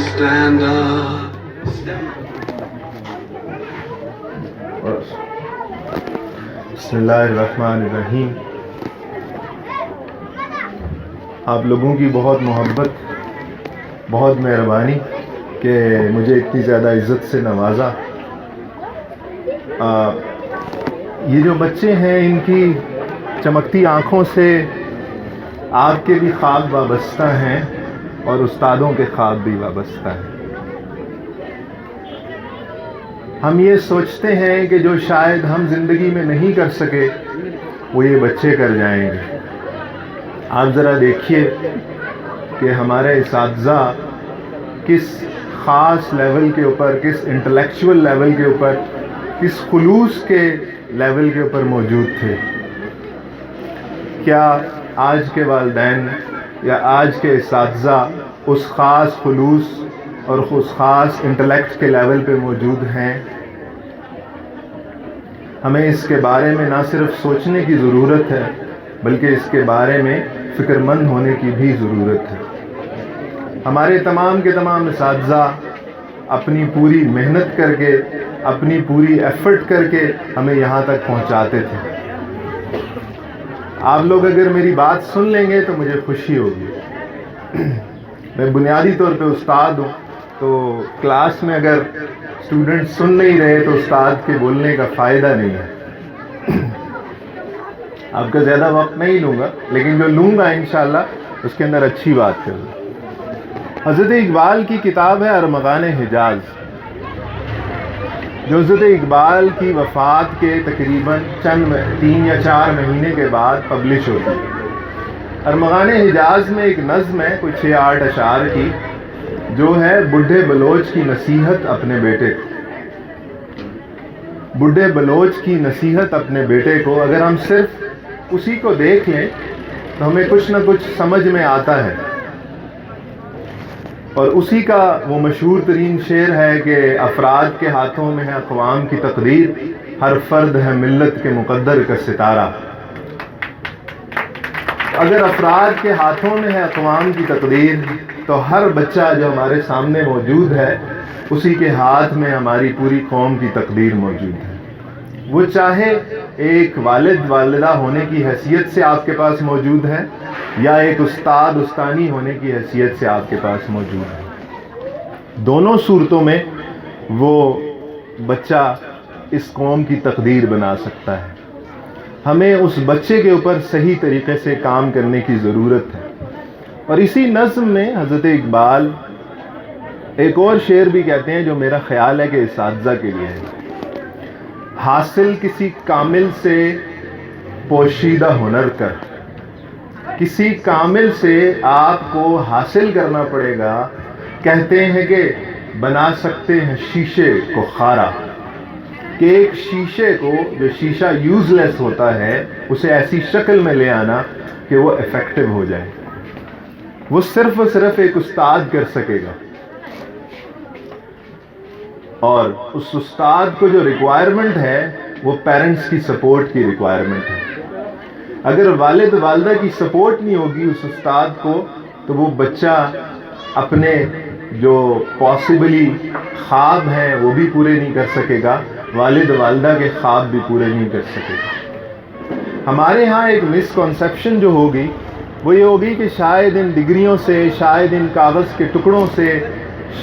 Stand up. بسمillahirrahmanirrahیم. آپ لوگوں کی بہت محبت، بہت مہربانی کہ مجھے اتنی زیادہ عزت سے نوازا. یہ جو بچے ہیں ان کی چمکتی آنکھوں سے آپ کے بھی خواب وابستہ ہیں اور استادوں کے خواب بھی وابستہ ہیں. ہم یہ سوچتے ہیں کہ جو شاید ہم زندگی میں نہیں کر سکے وہ یہ بچے کر جائیں گے. آپ ذرا دیکھیے کہ ہمارے اساتذہ کس خاص لیول کے اوپر، کس انٹلیکچول لیول کے اوپر، کس خلوص کے لیول کے اوپر موجود تھے. کیا آج کے والدین یا آج کے اساتذہ اس خاص خلوص اور اس خاص انٹلیکٹ کے لیول پہ موجود ہیں؟ ہمیں اس کے بارے میں نہ صرف سوچنے کی ضرورت ہے بلکہ اس کے بارے میں فکر مند ہونے کی بھی ضرورت ہے. ہمارے تمام کے تمام اساتذہ اپنی پوری محنت کر کے، اپنی پوری ایفرٹ کر کے ہمیں یہاں تک پہنچاتے تھے. آپ لوگ اگر میری بات سن لیں گے تو مجھے خوشی ہوگی. میں بنیادی طور پہ استاد ہوں، تو کلاس میں اگر اسٹوڈنٹ سن نہیں رہے تو استاد کے بولنے کا فائدہ نہیں ہے. آپ کا زیادہ وقت نہیں لوں گا، لیکن جو لوں گا انشاءاللہ اس کے اندر اچھی بات کروں گا. حضرت اقبال کی کتاب ہے ارمغان حجاز، جو حضرت اقبال کی وفات کے تقریباً 3 یا 4 مہینے کے بعد پبلش ہوتی ہے. ارمغان حجاز میں ایک نظم ہے کوئی 6-8 اشعار کی، جو ہے بڈھے بلوچ کی نصیحت اپنے بیٹے کو. بڈھے بلوچ کی نصیحت اپنے بیٹے کو. اگر ہم صرف اسی کو دیکھ لیں تو ہمیں کچھ نہ کچھ سمجھ میں آتا ہے. اور اسی کا وہ مشہور ترین شعر ہے کہ افراد کے ہاتھوں میں ہے اقوام کی تقدیر، ہر فرد ہے ملت کے مقدر کا ستارہ. اگر افراد کے ہاتھوں میں ہے اقوام کی تقدیر تو ہر بچہ جو ہمارے سامنے موجود ہے اسی کے ہاتھ میں ہماری پوری قوم کی تقدیر موجود ہے. وہ چاہے ایک والد والدہ ہونے کی حیثیت سے آپ کے پاس موجود ہے یا ایک استاد استانی ہونے کی حیثیت سے آپ کے پاس موجود ہے. دونوں صورتوں میں وہ بچہ اس قوم کی تقدیر بنا سکتا ہے. ہمیں اس بچے کے اوپر صحیح طریقے سے کام کرنے کی ضرورت ہے. اور اسی نظم میں حضرت اقبال ایک اور شعر بھی کہتے ہیں جو میرا خیال ہے کہ اساتذہ کے لیے ہے. حاصل کسی کامل سے پوشیدہ ہنر کر، کسی کامل سے آپ کو حاصل کرنا پڑے گا. کہتے ہیں کہ بنا سکتے ہیں شیشے کو خارا، کہ ایک شیشے کو، جو شیشہ یوز لیس ہوتا ہے، اسے ایسی شکل میں لے آنا کہ وہ افیکٹو ہو جائے. وہ صرف اور صرف ایک استاد کر سکے گا. اور اس استاد کو جو ریکوائرمنٹ ہے وہ پیرنٹس کی سپورٹ کی ریکوائرمنٹ ہے. اگر والد والدہ کی سپورٹ نہیں ہوگی اس استاد کو تو وہ بچہ اپنے جو پاسبلی خواب ہیں وہ بھی پورے نہیں کر سکے گا، والد والدہ کے خواب بھی پورے نہیں کر سکے گا. ہمارے ہاں ایک مسکنسیپشن جو ہوگی وہ یہ ہوگی کہ شاید ان ڈگریوں سے، شاید ان کاغذ کے ٹکڑوں سے،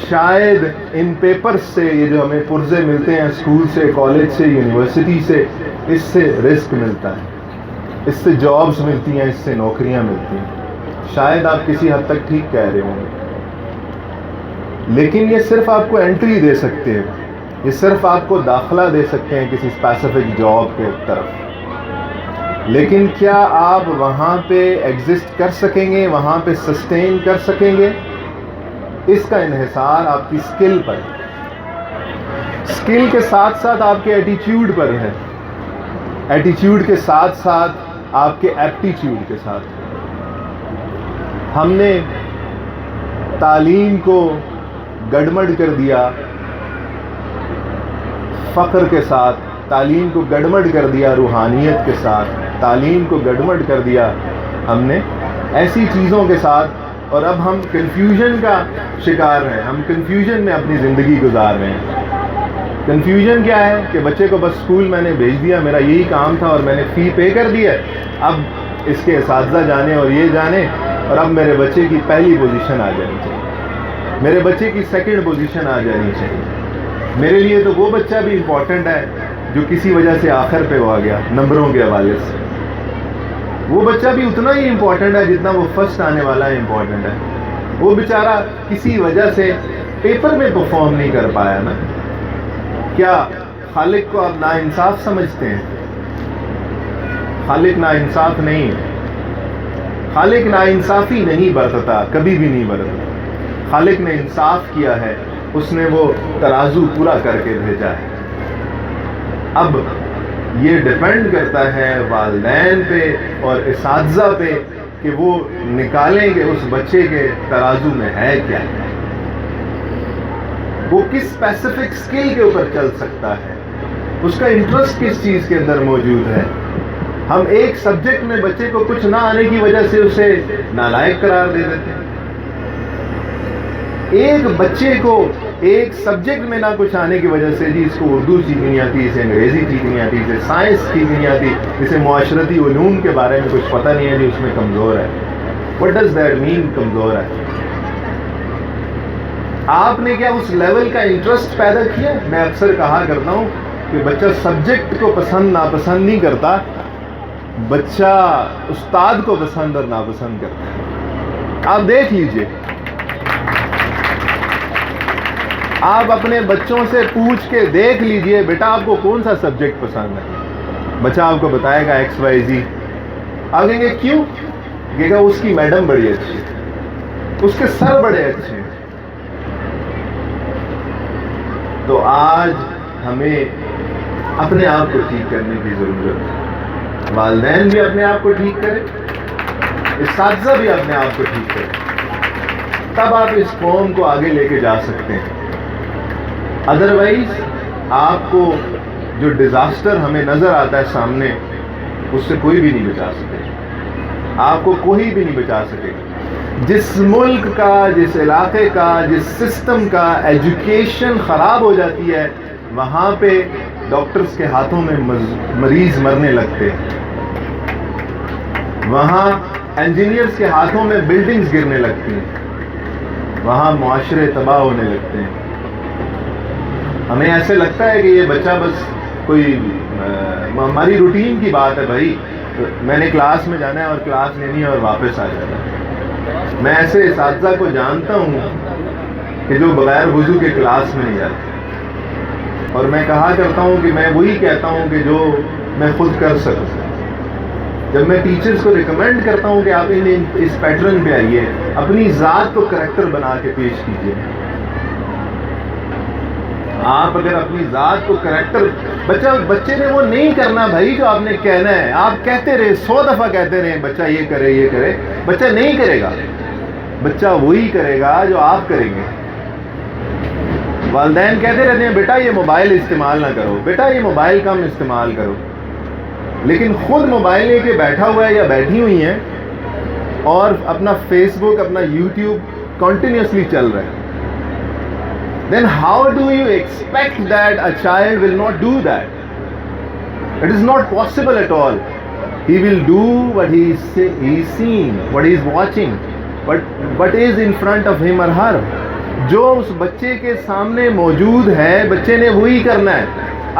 شاید ان پیپرز سے، یہ جو ہمیں پرزے ملتے ہیں اسکول سے، کالج سے، یونیورسٹی سے، اس سے رزق ملتا ہے، اس سے جابز ملتی ہیں، اس سے نوکریاں ملتی ہیں. شاید آپ کسی حد تک ٹھیک کہہ رہے ہوں گے، لیکن یہ صرف آپ کو انٹری دے سکتے ہیں، یہ صرف آپ کو داخلہ دے سکتے ہیں کسی اسپیسیفک جاب کے طرف. لیکن کیا آپ وہاں پہ ایگزسٹ کر سکیں گے، وہاں پہ سسٹین کر سکیں گے؟ اس کا انحصار آپ کی سکل پر ہے. سکل کے ساتھ ساتھ آپ کے ایٹیٹیوڈ پر ہے، ایٹیٹیوڈ کے ساتھ ساتھ آپ کے ایپٹیٹیوڈ کے ساتھ. ہم نے تعلیم کو گڑمڑ کر دیا فقر کے ساتھ، تعلیم کو گڑبڑ کر دیا روحانیت کے ساتھ، تعلیم کو گڑبڑ کر دیا ہم نے ایسی چیزوں کے ساتھ، اور اب ہم کنفیوژن کا شکار ہیں، ہم کنفیوژن میں اپنی زندگی گزار رہے ہیں۔ کنفیوژن کیا ہے کہ بچے کو بس اسکول میں نے بھیج دیا، میرا یہی کام تھا اور میں نے فی پے کر دی ہے، اب اس کے اساتذہ جانے اور یہ جانے، اور اب میرے بچے کی پہلی پوزیشن آ جانی چاہیے، میرے بچے کی سیکنڈ پوزیشن آ جانی چاہیے۔ میرے لیے تو وہ بچہ بھی امپورٹنٹ ہے جو کسی وجہ سے آخر پہ وہ آ گیا نمبروں کے حوالے سے، وہ بچہ بھی اتنا ہی امپورٹنٹ ہے جتنا وہ فرسٹ آنے والا ہے امپورٹنٹ ہے۔ وہ بیچارہ کسی وجہ سے پیپر میں پرفارم نہیں کر پایا نا، کیا خالق کو آپ ناانصاف سمجھتے ہیں؟ خالق ناانصاف نہیں ہے، خالق ناانصافی نہیں برتتا، کبھی بھی نہیں برتتا۔ خالق نے انصاف کیا ہے، اس نے وہ ترازو پورا کر کے بھیجا ہے۔ اب یہ ڈیپینڈ کرتا ہے والدین پہ اور اساتذہ پہ کہ وہ نکالیں کہ اس بچے کے ترازو میں ہے کیا، وہ کس اسپیسیفک اسکل کے اوپر چل سکتا ہے، اس کا انٹرسٹ کس چیز کے اندر موجود ہے۔ ہم ایک سبجیکٹ میں بچے کو کچھ نہ آنے کی وجہ سے اسے نالائق قرار دے دیتے ہیں۔ ایک بچے کو ایک سبجیکٹ میں نہ کچھ آنے کی وجہ سے جی اس کو اردو سیکھنی نہیں آتی، اسے انگریزی سیکھنی نہیں آتی، اسے سائنس سیکھنی نہیں آتی، اسے معاشرتی علوم کے بارے میں کچھ پتہ نہیں ہے جی اس میں کمزور ہے۔ What does that mean کمزور ہے؟ آپ نے کیا اس لیول کا انٹرسٹ پیدا کیا؟ میں اکثر کہا کرتا ہوں کہ بچہ سبجیکٹ کو پسند ناپسند نہیں کرتا، بچہ استاد کو پسند اور ناپسند کرتا ہے۔ آپ دیکھ لیجئے، آپ اپنے بچوں سے پوچھ کے دیکھ لیجئے بیٹا آپ کو کون سا سبجیکٹ پسند ہے، بچہ آپ کو بتائے گا ایکس وائی زی، آپ کہیں گے کیوں؟ کہے گا اس کی میڈم بڑی اچھی ہے، اس کے سر بڑے اچھے ہیں۔ تو آج ہمیں اپنے آپ کو ٹھیک کرنے کی ضرورت ہے، والدین بھی اپنے آپ کو ٹھیک کریں، اساتذہ بھی اپنے آپ کو ٹھیک کریں، تب آپ اس قوم کو آگے لے کے جا سکتے ہیں۔ ادروائز آپ کو جو ڈیزاسٹر ہمیں نظر آتا ہے سامنے، اس سے کوئی بھی نہیں بچا سکے، آپ کو کوئی بھی نہیں بچا سکے۔ جس ملک کا، جس علاقے کا، جس سسٹم کا ایجوکیشن خراب ہو جاتی ہے، وہاں پہ ڈاکٹرز کے ہاتھوں میں مریض مرنے لگتے ہیں، وہاں انجینئرز کے ہاتھوں میں بلڈنگز گرنے لگتی ہیں، وہاں معاشرے تباہ ہونے لگتے ہیں۔ ہمیں ایسے لگتا ہے کہ یہ بچہ بس کوئی ہماری روٹین کی بات ہے، بھائی میں نے کلاس میں جانا ہے اور کلاس لینی ہے اور واپس آ جانا ہے۔ میں ایسے اساتذہ کو جانتا ہوں کہ جو بغیر وضو کے کلاس میں نہیں جاتے، اور میں کہا کرتا ہوں کہ میں وہی کہتا ہوں کہ جو میں خود کر سکوں۔ جب میں ٹیچرز کو ریکمینڈ کرتا ہوں کہ آپ اس پیٹرن پہ آئیے، اپنی ذات کو کریکٹر بنا کے پیش کیجیے۔ آپ اگر اپنی ذات کو کریکٹر، بچے نے وہ نہیں کرنا بھائی جو آپ نے کہنا ہے، آپ کہتے رہے 100 دفعہ کہتے رہے بچہ یہ کرے یہ کرے، بچہ نہیں کرے گا، بچہ وہی کرے گا جو آپ کریں گے۔ والدین کہتے رہتے ہیں بیٹا یہ موبائل استعمال نہ کرو، بیٹا یہ موبائل کم استعمال کرو، لیکن خود موبائل لے کے بیٹھا ہوا ہے یا بیٹھی ہوئی ہیں اور اپنا فیس بک، اپنا یوٹیوب کنٹینیوسلی چل رہا ہے۔ Then how do you expect that a child will not do that? It is not possible at all. He will do what he is seeing, what he is watching, what is in front of him or her. جو اس بچے کے سامنے موجود ہے بچے نے وہی کرنا ہے۔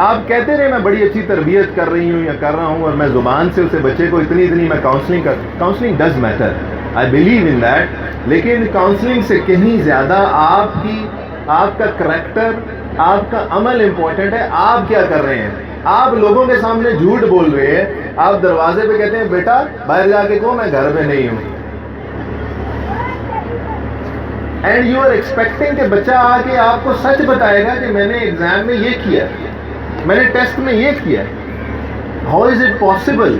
آپ کہتے رہے میں بڑی اچھی تربیت کر رہی ہوں یا کر رہا ہوں اور میں زبان سے اسے بچے کو اتنی میں counselling does matter, I believe in that, لیکن کاؤنسلنگ سے کہیں زیادہ آپ کا کریکٹر، آپ کا عمل امپورٹنٹ ہے۔ آپ کیا کر رہے ہیں؟ آپ لوگوں کے سامنے جھوٹ بول رہے ہیں، آپ دروازے پہ کہتے ہیں بیٹا باہر جا کے کہو میں گھر پہ نہیں ہوں، اینڈ یو آر ایکسپیکٹنگ کہ بچہ آ کے آپ کو سچ بتائے گا کہ میں نے ایگزام میں یہ کیا، میں نے ٹیسٹ میں یہ کیا۔ How is it possible?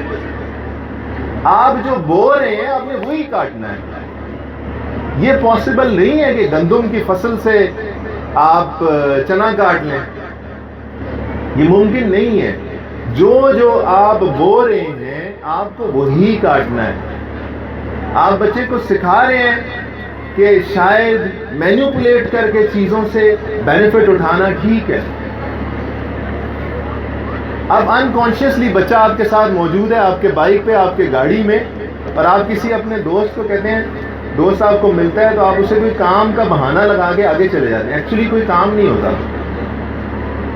آپ جو بول رہے ہیں آپ نے وہی کاٹنا ہے۔ یہ پاسبل نہیں ہے کہ گندم کی فصل سے آپ چنا کاٹ لیں، یہ ممکن نہیں ہے. جو آپ بو رہے ہیں آپ کو وہی کاٹنا ہے. آپ بچے کو سکھا رہے ہیں کہ شاید مینیپولیٹ کر کے چیزوں سے بینیفٹ اٹھانا ٹھیک ہے. اب انکانشیسلی بچہ آپ کے ساتھ موجود ہے، آپ کے بائک پہ، آپ کے گاڑی میں، اور آپ کسی اپنے دوست کو کہتے ہیں، دوست آپ کو ملتا ہے تو آپ اسے کوئی کام کا بہانہ لگا کے آگے چلے جاتے ہیں. ایکچولی کوئی کام نہیں ہوتا.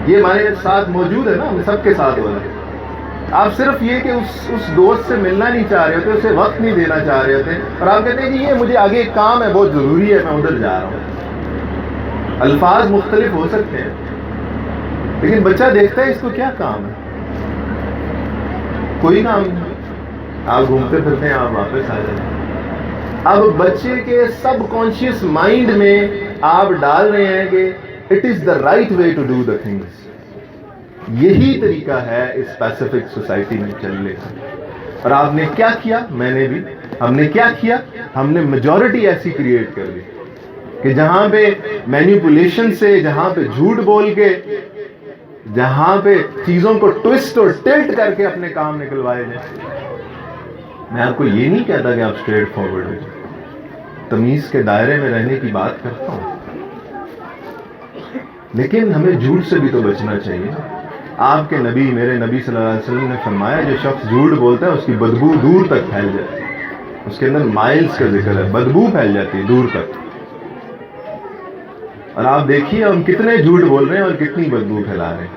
یہ ہمارے ساتھ موجود ہے نا، ہم سب کے ساتھ ہو رہا ہے. آپ صرف یہ کہ اس دوست سے ملنا نہیں چاہ رہے ہوتے، اسے وقت نہیں دینا چاہ رہے ہوتے، اور آپ کہتے ہیں کہ یہ مجھے آگے ایک کام ہے، بہت ضروری ہے، میں ادھر جا رہا ہوں. الفاظ مختلف ہو سکتے ہیں لیکن بچہ دیکھتا ہے اس کو کیا کام ہے. کوئی کام نہیں. آپ گھومتے پھرتے ہیں، آپ واپس آ جاتے ہیں. اب بچے کے سب کانشیس مائنڈ میں آپ ڈال رہے ہیں کہ it is the right way to do the things. یہی طریقہ ہے اس پیسیفک سوسائٹی میں چلنے کا. اور آپ نے کیا کیا، میں نے بھی، ہم نے کیا کیا، ہم نے میجورٹی ایسی کریٹ کر دی کہ جہاں پہ مینیپولیشن سے، جہاں پہ جھوٹ بول کے، جہاں پہ چیزوں کو ٹوسٹ اور ٹلٹ کر کے اپنے کام نکلوائے جائیں. میں آپ کو یہ نہیں کہتا کہ آپ اسٹریٹ فارورڈ ہو جائیں، تمیز کے دائرے میں رہنے کی بات کرتا ہوں، لیکن ہمیں جھوٹ سے بھی تو بچنا چاہیے. آپ کے نبی، میرے نبی صلی اللہ علیہ وسلم نے فرمایا جو شخص جھوٹ بولتا ہے اس کی بدبو دور تک پھیل جاتی ہے. اس کے اندر مائلز کا ذکر ہے، بدبو پھیل جاتی ہے دور تک. اور آپ دیکھیے ہم کتنے جھوٹ بول رہے ہیں اور کتنی بدبو پھیلا رہے ہیں.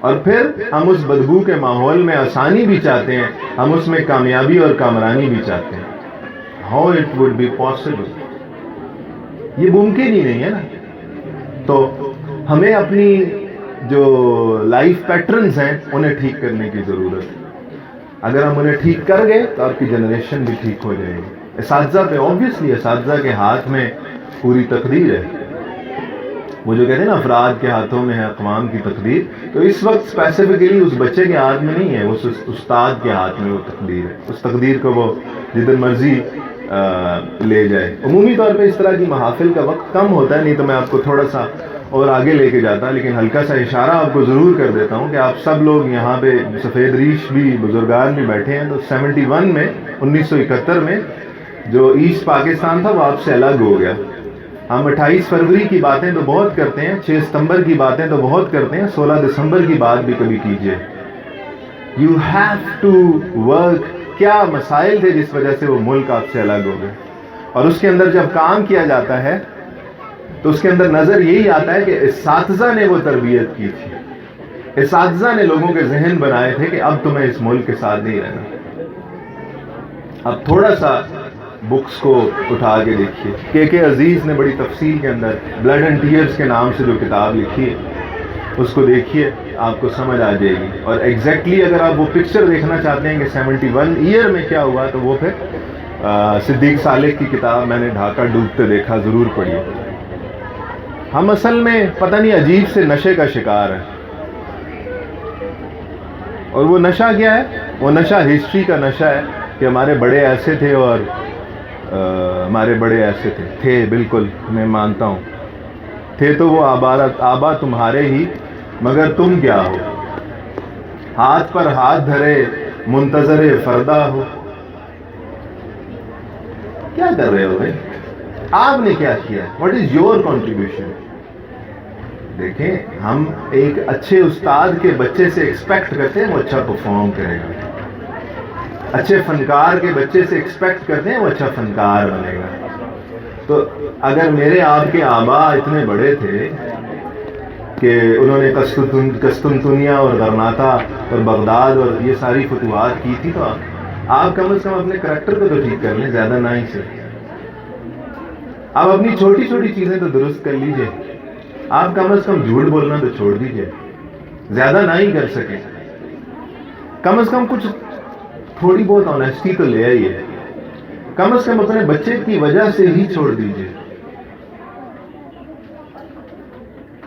اور پھر ہم اس بدبو کے ماحول میں آسانی بھی چاہتے ہیں، ہم اس میں کامیابی اور کامرانی بھی چاہتے ہیں. How it would be possible? یہ ممکن ہی نہیں ہے نا. تو ہمیں اپنی جو لائف پیٹرنز ہیں انہیں ٹھیک کرنے کی ضرورت ہے. اگر ہم انہیں ٹھیک کر گئے تو آپ کی جنریشن بھی ٹھیک ہو جائے گی. اساتذہ پہ آبویسلی اساتذہ کے ہاتھ میں پوری تقدیر ہے. وہ جو کہتے ہیں نا افراد کے ہاتھوں میں ہے اقوام کی تقدیر، تو اس وقت اسپیسیفکلی اس بچے کے ہاتھ میں نہیں ہے، اس استاد کے ہاتھ میں وہ تقدیر ہے. اس تقدیر کو وہ جدھر مرضی لے جائے. عمومی طور پہ اس طرح کی محافل کا وقت کم ہوتا ہے، نہیں تو میں آپ کو تھوڑا سا اور آگے لے کے جاتا، لیکن ہلکا سا اشارہ آپ کو ضرور کر دیتا ہوں کہ آپ سب لوگ یہاں پہ سفید ریش بھی بزرگان بھی بیٹھے ہیں. تو 71 میں 1971 میں جو ایسٹ پاکستان تھا وہ آپ سے الگ ہو گیا. ہم 28 فروری کی باتیں تو بہت کرتے ہیں، 6 ستمبر کی باتیں تو بہت کرتے ہیں، 16 دسمبر کی بات بھی کبھی کیجئے. You have to work. کیا مسائل تھے جس وجہ سے وہ ملک آپ سے الگ ہو گئے؟ اور اس کے اندر جب کام کیا جاتا ہے تو اس کے اندر نظر یہی آتا ہے کہ اساتذہ نے وہ تربیت کی تھی، اساتذہ نے لوگوں کے ذہن بنائے تھے کہ اب تمہیں اس ملک کے ساتھ نہیں رہنا. اب تھوڑا سا بکس کو اٹھا کے دیکھیے. کے عزیز نے بڑی تفصیل کے اندر بلڈ اینڈ ٹیئرز کے نام سے جو کتاب لکھی ہے اس کو دیکھیے، آپ کو سمجھ آ جائے گی. اور ایگزیکٹلی اگر آپ وہ پکچر دیکھنا چاہتے ہیں کہ 71 ایئر میں کیا ہوا، تو وہ پھر صدیق صالح کی کتاب میں نے ڈھاکہ ڈوبتے دیکھا ضرور پڑھی. ہم اصل میں پتہ نہیں عجیب سے نشے کا شکار ہیں. اور وہ نشہ کیا ہے؟ وہ نشہ ہسٹری کا نشہ ہے کہ ہمارے بڑے ایسے تھے اور ہمارے بڑے ایسے تھے بالکل میں مانتا ہوں. تھے تو وہ آبا تمہارے ہی، مگر تم کیا ہو؟ ہاتھ پر ہاتھ دھرے منتظر فردا ہو. کیا کر رہے ہو بھائی؟ آپ نے کیا کیا؟ What is your contribution? دیکھیں، ہم ایک اچھے استاد کے بچے سے ایکسپیکٹ کرتے ہیں وہ اچھا پرفارم کرے گا. اچھے فنکار کے بچے سے ایکسپیکٹ کرتے ہیں وہ اچھا فنکار بنے گا. تو اگر میرے آپ کے آبا اتنے بڑے تھے کہ انہوں نے قسطنطنیہ اور غرناطہ اور بغداد اور یہ ساری فتوحات کی تھی، تو آپ کم از کم اپنے کریکٹر کو تو ٹھیک کر لیں، زیادہ نہ ہی سے. آپ اپنی چھوٹی چھوٹی چیزیں تو درست کر لیجئے. آپ کم از کم جھوٹ بولنا تو چھوڑ دیجئے، زیادہ نہ ہی کر سکیں، کم از کم کچھ تھوڑی بہت آنیسٹی تو لے آئیے. کم از کم اپنے بچے کی وجہ سے ہی چھوڑ دیجئے.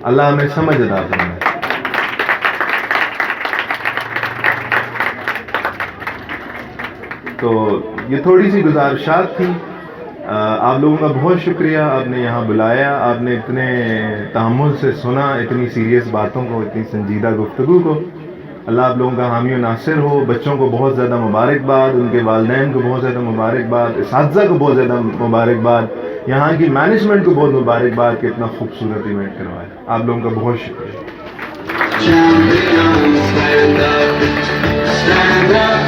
اللہ ہمیں سمجھ عطا فرمائے. تو یہ تھوڑی سی گزارشات تھی آپ لوگوں کا بہت شکریہ، آپ نے یہاں بلایا، آپ نے اتنے تحمل سے سنا اتنی سیریس باتوں کو، اتنی سنجیدہ گفتگو کو۔ اللہ آپ لوگوں کا حامی و ناصر ہو۔ بچوں کو بہت زیادہ مبارکباد، ان کے والدین کو بہت زیادہ مبارکباد، اساتذہ کو بہت زیادہ مبارکباد، یہاں کی مینجمنٹ کو بہت مبارکباد کہ اتنا خوبصورت ایونٹ کروایا۔ آپ لوگوں کا بہت شکریہ۔ Champions, stand up